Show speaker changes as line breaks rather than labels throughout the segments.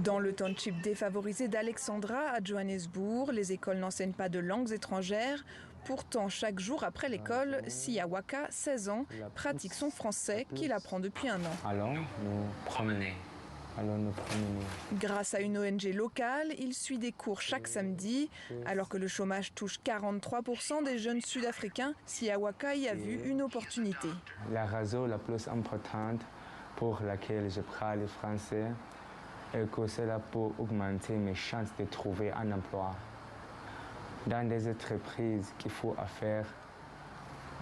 Dans le township défavorisé d'Alexandra, à Johannesburg, les écoles n'enseignent pas de langues étrangères. Pourtant, chaque jour après l'école, Siawaka, 16 ans, pratique son français qu'il apprend depuis un an.
Allons nous promener.
Grâce à une ONG locale, il suit des cours chaque samedi. Alors que le chômage touche 43% des jeunes sud-africains, Siawaka y a vu une opportunité.
La raison la plus importante pour laquelle je parle le français est que cela peut augmenter mes chances de trouver un emploi dans des entreprises qu'il faut affaire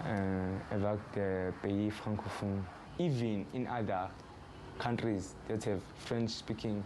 avec des pays francophones. Even in other countries that have French speaking.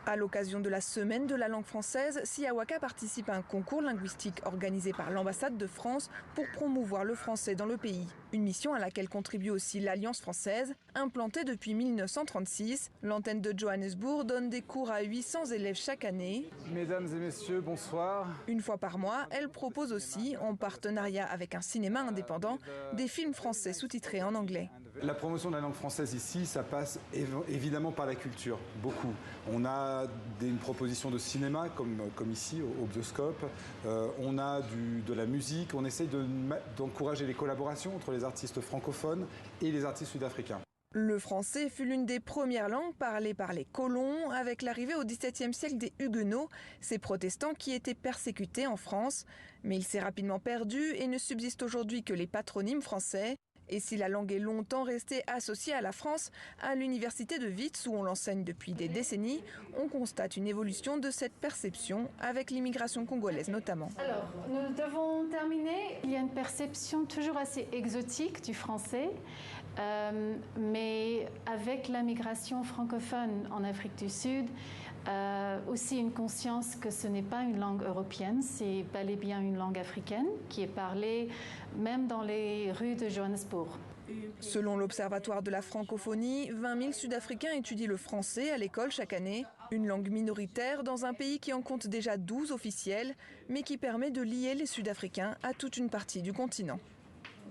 À l'occasion de la semaine de la langue française, Siawaka participe à un concours linguistique organisé par l'ambassade de France pour promouvoir le français dans le pays. Une mission à laquelle contribue aussi l'Alliance française. Implantée depuis 1936, l'antenne de Johannesburg donne des cours à 800 élèves chaque année.
Mesdames et messieurs, bonsoir.
Une fois par mois, elle propose aussi, en partenariat avec un cinéma indépendant, des films français sous-titrés en anglais.
La promotion de la langue française ici, ça passe évidemment par la culture, beaucoup. On a une proposition de cinéma comme ici au Bioscope, on a de la musique, on essaye d'encourager les collaborations entre les artistes francophones et les artistes sud-africains.
Le français fut l'une des premières langues parlées par les colons avec l'arrivée au XVIIe siècle des Huguenots, ces protestants qui étaient persécutés en France. Mais il s'est rapidement perdu et ne subsiste aujourd'hui que les patronymes français. Et si la langue est longtemps restée associée à la France, à l'université de Wits, où on l'enseigne depuis des décennies, on constate une évolution de cette perception avec l'immigration congolaise notamment.
Alors, nous devons terminer. Il y a une perception toujours assez exotique du français, mais avec la migration francophone en Afrique du Sud, aussi une conscience que ce n'est pas une langue européenne, c'est bel et bien une langue africaine qui est parlée même dans les rues de Johannesburg.
Selon l'Observatoire de la francophonie, 20 000 Sud-Africains étudient le français à l'école chaque année. Une langue minoritaire dans un pays qui en compte déjà 12 officiels, mais qui permet de lier les Sud-Africains à toute une partie du continent.